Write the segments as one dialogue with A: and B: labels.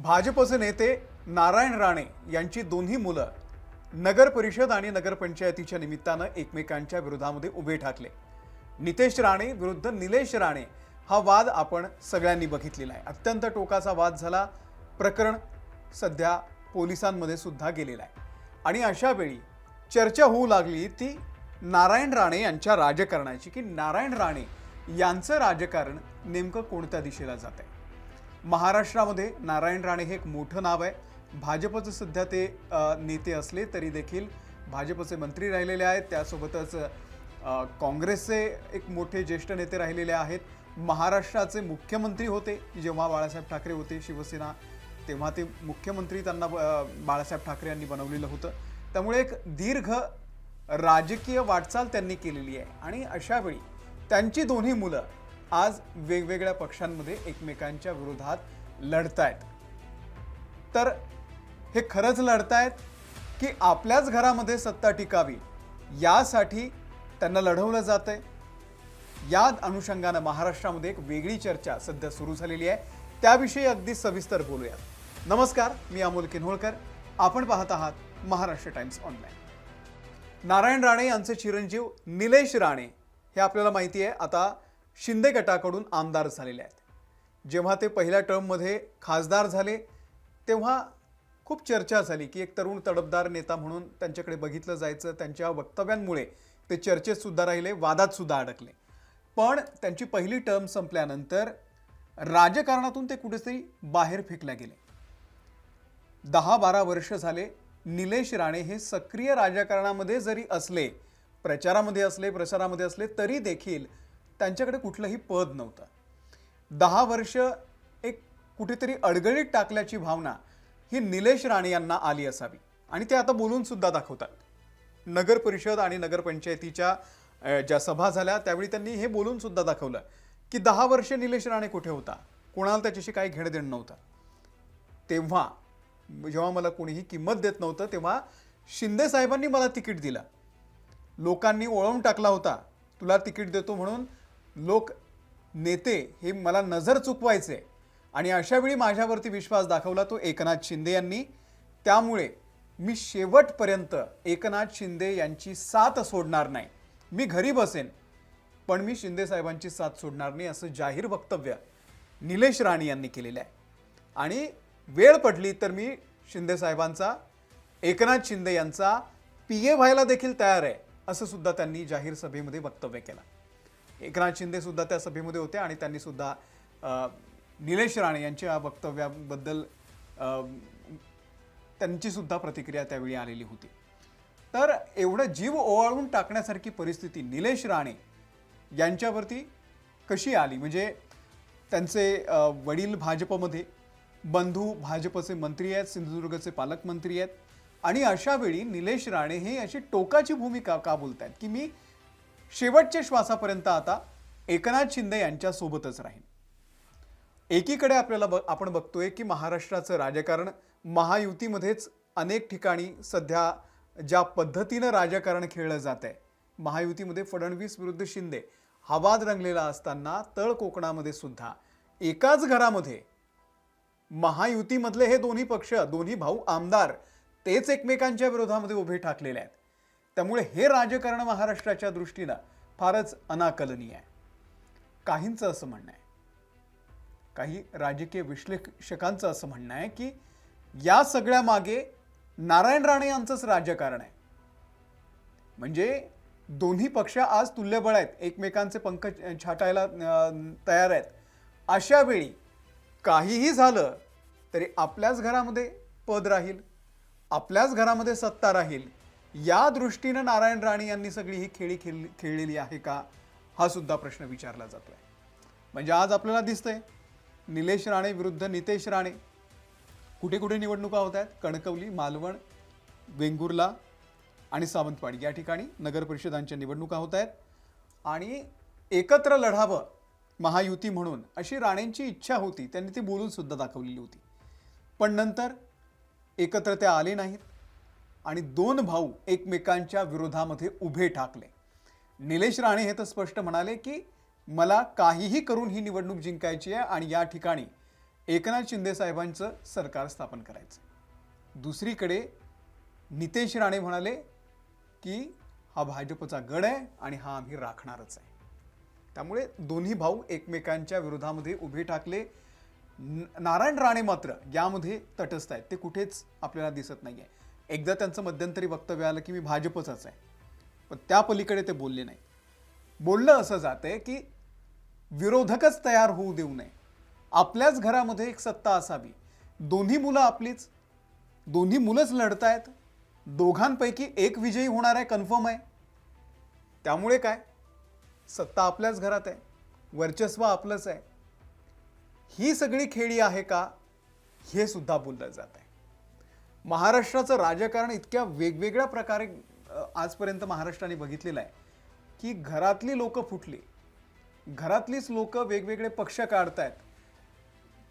A: भाजपचे नेते नारायण राणे यांची दोन्ही मुलं नगर परिषद आणि नगरपंचायतीच्या निमित्तानं एकमेकांच्या विरोधामध्ये उभे ठाकले। नितेश राणे विरुद्ध निलेश राणे हा वाद आपण सगळ्यांनी बघितलेला आहे। अत्यंत टोकाचा वाद झाला। प्रकरण सध्या पोलिसांमध्ये सुद्धा गेलेला आहे आणि अशा वेळी चर्चा होऊ लागली ती नारायण राणे यांच्या राजकारणाची की नारायण राणे यांचं राजकारण नेमकं कोणत्या दिशेला जात आहे। महाराष्ट्रामध्ये नारायण राणे हे एक मोठं नाव आहे। भाजपचे सध्या ते नेते असले तरी देखील भाजपचे मंत्री राहिलेले आहेत, त्यासोबतच काँग्रेसचे एक मोठे ज्येष्ठ नेते राहिलेले आहेत। महाराष्ट्राचे मुख्यमंत्री होते जेव्हा बाळासाहेब ठाकरे होते शिवसेना, तेव्हा ते मुख्यमंत्री त्यांना बाळासाहेब ठाकरे यांनी बनवलेलं होतं। त्यामुळे एक दीर्घ राजकीय वाटचाल त्यांनी केलेली आहे आणि अशा वेळी त्यांची दोन्ही मुलं आज वेगवेगळ्या पक्षांमध्ये एकमेकांच्या विरोधात लढतायत। तर हे खरंच लढतायत की आपल्याच घरामध्ये सत्ता टिकावी यासाठी त्यांना लढवलं जातंय। या अनुषंगाने महाराष्ट्रामध्ये एक वेगळी चर्चा सध्या सुरू झालेली आहे, त्याविषयी अगदी सविस्तर बोलूया। नमस्कार, मी अमोल किन्होळकर, आपण पाहत आहात महाराष्ट्र टाइम्स ऑनलाईन। नारायण राणे यांचे चिरंजीव निलेश राणे हे आपल्याला माहिती आहे आता शिंदे गटाकडून आमदार झालेले आहेत। जेव्हा ते पहिल्या टर्ममध्ये खासदार झाले तेव्हा खूप चर्चा झाली की एक तरुण तडफदार नेता म्हणून त्यांच्याकडे बघितलं जायचं। त्यांच्या वक्तव्यांमुळे ते चर्चेत सुद्धा राहिले, वादात सुद्धा अडकले। पण त्यांची पहिली टर्म संपल्यानंतर राजकारणातून ते कुठेतरी बाहेर फेकले गेले। 10-12 वर्ष झाले निलेश राणे हे सक्रिय राजकारणामध्ये जरी असले, प्रचारामध्ये असले, प्रसारामध्ये असले तरी देखील त्यांच्याकडे कुठलंही पद नव्हतं। 10 वर्ष एक कुठेतरी अडगळीत टाकल्याची भावना ही निलेश राणे यांना आली असावी आणि ते आता बोलून सुद्धा दाखवतात। नगर परिषद आणि नगरपंचायतीच्या ज्या सभा झाल्या त्यावेळी त्यांनी हे बोलून सुद्धा दाखवलं की 10 वर्ष निलेश राणे कुठे होता, कोणाला त्याच्याशी काही घेणं देणं नव्हतं। तेव्हा जेव्हा मला कोणीही किंमत देत नव्हतं तेव्हा शिंदे साहेबांनी मला तिकीट दिलं, लोकांनी ओळवून टाकला होता तुला तिकीट देतो म्हणून। लोक नेते हे मला नजर चुकवायचे आणि अशा वेळी माझ्यावरती विश्वास दाखवला तो एकनाथ शिंदे यांनी। त्यामुळे मी शेवटपर्यंत एकनाथ शिंदे यांची साथ सोडणार नाही, मी घरी बसेन पण मी शिंदे साहेबांची साथ सोडणार नाही, असं जाहीर वक्तव्य निलेश राणे यांनी केलेलं आहे। आणि वेळ पडली तर मी शिंदे साहेबांचा, एकनाथ शिंदे यांचा पीए व्हायला देखील तयार आहे, असं सुद्धा त्यांनी जाहीर सभेमध्ये वक्तव्य केलं। एकनाथ शिंदे सुद्धा त्या सभेमध्ये होते आणि त्यांनी सुद्धा निलेश राणे यांच्या वक्तव्याबद्दल त्यांची सुद्धा प्रतिक्रिया त्यावेळी आलेली होती। तर एवढं जीव ओवाळून टाकण्यासारखी परिस्थिती निलेश राणे यांच्यावरती कशी आली? म्हणजे त्यांचे वडील भाजपमध्ये, बंधू भाजपचे मंत्री आहेत, सिंधुदुर्गचे पालकमंत्री आहेत आणि अशा वेळी निलेश राणे हे अशी टोकाची भूमिका का बोलतायत की मी शेवटच्या श्वासापर्यंत आता एकनाथ शिंदे यांच्या सोबतच राहीन। एकीकडे आपण बघतोय की महाराष्ट्राचं राजकारण महायुतीमध्येच अनेक ठिकाणी सध्या ज्या पद्धतीनं राजकारण खेळलं जात आहे, महायुतीमध्ये फडणवीस विरुद्ध शिंदे हा वाद रंगलेला असताना तळ कोकणामध्ये सुद्धा एकाच घरामध्ये महायुतीमधले हे दोन्ही पक्ष, दोन्ही भाऊ आमदार तेच एकमेकांच्या विरोधामध्ये उभे ठाकलेले आहेत। त्यामुळे हे राजकारण महाराष्ट्राच्या दृष्टीने फारच अनाकलनीय आहे। काहींचं असं म्हणणं आहे, काही राजकीय विश्लेषकांचं असं म्हणणं आहे की या सगळ्या मागे नारायण राणे यांचंच राजकारण आहे। म्हणजे दोन्ही पक्ष आज तुल्यबळ आहेत, एकमेकांचे पंख छाटायला तयार आहेत। अशा वेळी काहीही झालं तरी आपल्याच घरामध्ये पद राहील, आपल्याच घरामध्ये सत्ता राहील, या दृष्टीने नारायण राणे यांनी सगळी ही खेळी खेळलेली आहे का, हा सुद्धा प्रश्न विचारला जातोय। म्हणजे आज आपल्याला दिसतंय निलेश राणे विरुद्ध नितेश राणे कुठे कुठे निवडणुका होत आहेत, कणकवली, मालवण, वेंगुर्ला आणि सावंतवाडी या ठिकाणी नगर परिषदांच्या निवडणुका होत आहेत आणि एकत्र लढावं महायुती म्हणून अशी राणेंची इच्छा होती, त्यांनी ती बोलून सुद्धा दाखवलेली होती। पण नंतर एकत्र ते आले नाहीत आणि दोन भाऊ एकमेकांच्या विरोधामध्ये उभे ठाकले। निलेश राणे हे तर स्पष्ट म्हणाले की मला काहीही करून ही निवडणूक जिंकायची आहे आणि या ठिकाणी एकनाथ शिंदे साहेबांचं सरकार स्थापन करायचं. दुसरीकडे नितेश राणे म्हणाले की हा भाजपचा गड आहे आणि हा आम्ही राखणारच आहे. त्यामुळे दोन्ही भाऊ एकमेकांच्या विरोधामध्ये उभे ठाकले. नारायण राणे मात्र यामध्ये तटस्थ आहेत, ते कुठेच आपल्याला दिसत नाहीये. एकदा त्यांचं मध्यंतरी वक्तव्य आलं की मी भाजपचाच आहे, पण त्या पलीकडे ते बोलले नाही. बोललं असं जाते की विरोधकच तयार होऊ देऊ नये, आपल्याच घरामध्ये एक सत्ता असावी, दोन्ही मुलं आपलीच, दोन्ही मुलंच लढतायत, दोघांपैकी एक विजयी होणार आहे, कन्फर्म आहे. त्यामुळे काय, सत्ता आपल्याच घरात आहे, वर्चस्व आपलंच आहे. ही सगळी खेळी आहे का, हे सुद्धा बोललं जात आहे. महाराष्ट्राचं राजकारण इतक्या वेगवेगळ्या प्रकारे आजपर्यंत महाराष्ट्राने बघितलेलं आहे की घरातली लोक फुटली, घरातलीच लोक वेगवेगळे पक्ष काढतायत,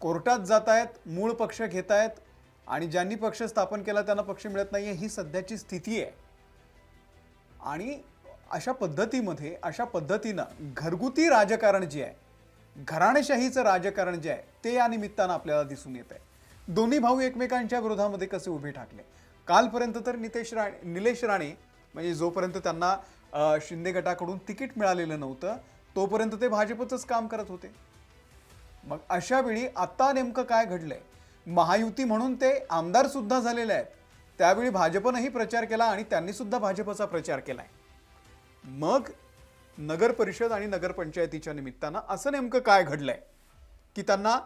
A: कोर्टात जात आहेत, मूळ पक्ष घेत आहेत, आणि ज्यांनी पक्ष स्थापन केला त्यांना पक्ष मिळत नाहीये, ही सध्याची स्थिती आहे. आणि अशा पद्धतीनं घरगुती राजकारण जे आहे, घराणेशाहीचं राजकारण जे आहे, ते या निमित्तानं आपल्याला दिसून येत आहे. दोन्ही भाऊ एकमेकांच्या विरोधामध्ये कसे उभे ठाकले. कालपर्यंत तर निलेश राणे म्हणजे जोपर्यंत त्यांना शिंदे गटाकडून तिकीट मिळालेलं नव्हतं तोपर्यंत ते भाजपचंच काम करत होते. मग अशा वेळी आता नेमकं काय घडलंय, महायुती म्हणून ते आमदार सुद्धा झालेले आहेत, त्यावेळी भाजपनंही प्रचार केला आणि त्यांनी सुद्धा भाजपचा प्रचार केलाय. मग नगर परिषद आणि नगरपंचायतीच्या निमित्तानं असं नेमकं काय घडलंय की त्यांना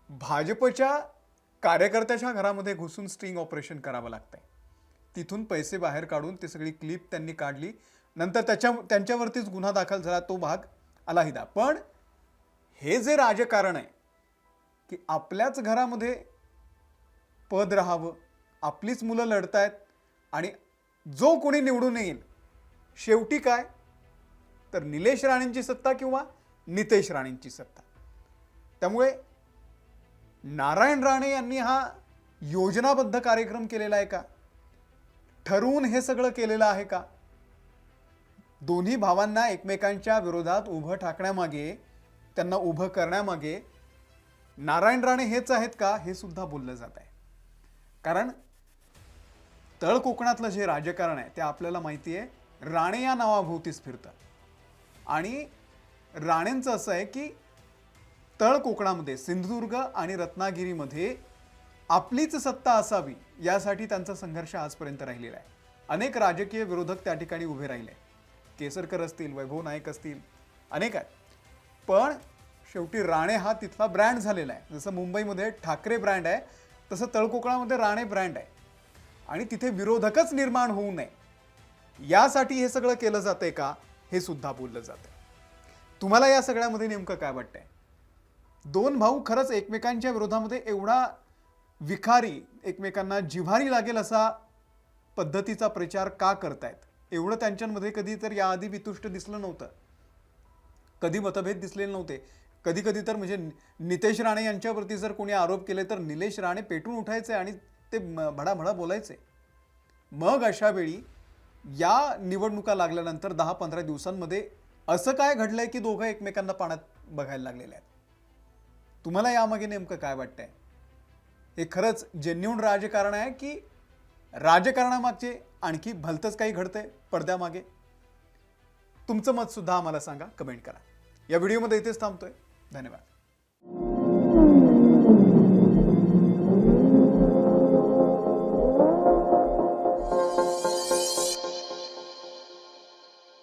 A: भाजपच्या कार्यकर्त्याच्या घरामध्ये घुसून स्टिंग ऑपरेशन करावं लागतंय. तिथून पैसे बाहेर काढून ती सगळी क्लिप त्यांनी काढली, नंतर त्यांच्यावरतीच गुन्हा दाखल झाला, तो भाग अलहिदा. पण हे जे राजकारण आहे की आपल्याच घरामध्ये पद राहावं, आपलीच मुलं लढतायत आणि जो कोणी निवडून येईल शेवटी काय तर निलेश राणेंची सत्ता किंवा नितेश राणेंची सत्ता. त्यामुळे नारायण राणे यांनी हा योजनाबद्ध कार्यक्रम केलेला आहे का, ठरवून हे सगळं केलेलं आहे का, दोन्ही भावांना एकमेकांच्या विरोधात उभं ठाकण्यामागे, त्यांना उभं करण्यामागे नारायण राणे हेच आहेत का, हे सुद्धा बोललं जात आहे. कारण तळ कोकणातलं जे राजकारण आहे ते आपल्याला माहिती आहे, राणे या नावाभोवतीच फिरतं. आणि राणेंचं असं आहे की तळ कोकणामध्ये सिंधुदुर्ग आणि रत्नागिरीमध्ये आपलीच सत्ता असावी यासाठी त्यांचा संघर्ष आजपर्यंत राहिलेला आहे. अनेक राजकीय विरोधक त्या ठिकाणी उभे राहिले, केसरकर असतील, वैभव नाईक असतील, अनेक आहेत. पण शेवटी राणे हा तिथला ब्रँड झालेला आहे. जसं मुंबईमध्ये ठाकरे ब्रँड आहे तसं तळकोकणामध्ये राणे ब्रँड आहे. आणि तिथे विरोधकच निर्माण होऊ नये यासाठी हे सगळं केलं जातंय का, हे सुद्धा बोललं जातंय. तुम्हाला या सगळ्यामध्ये नेमकं काय वाटतंय? दोन भाऊ खरंच एकमेकांच्या विरोधामध्ये एवढा विखारी, एकमेकांना जिव्हारी लागेल असा पद्धतीचा प्रचार का करतायत? एवढं त्यांच्यामध्ये कधी तर याआधी वितुष्ट दिसलं नव्हतं, कधी मतभेद दिसलेले नव्हते. कधी कधी तर म्हणजे नितेश राणे यांच्यावरती जर कोणी आरोप केले तर निलेश राणे पेटून उठायचे आणि ते भडाभडा बोलायचे. मग अशा वेळी या निवडणुका लागल्यानंतर 10-15 दिवसांमध्ये असं काय घडलंय की दोघं एकमेकांना पाण्यात बघायला लागलेले आहेत? तुम्हाला यामागे नेमकं काय वाटतंय? हे खरंच जेन्युइन राजकारण आहे की राजकारणामागचे आणखी भलतंच काही घडतंय पडद्यामागे? तुमचं मत सुद्धा आम्हाला सांगा, कमेंट करा. या व्हिडिओमध्ये इथेच थांबतोय. धन्यवाद.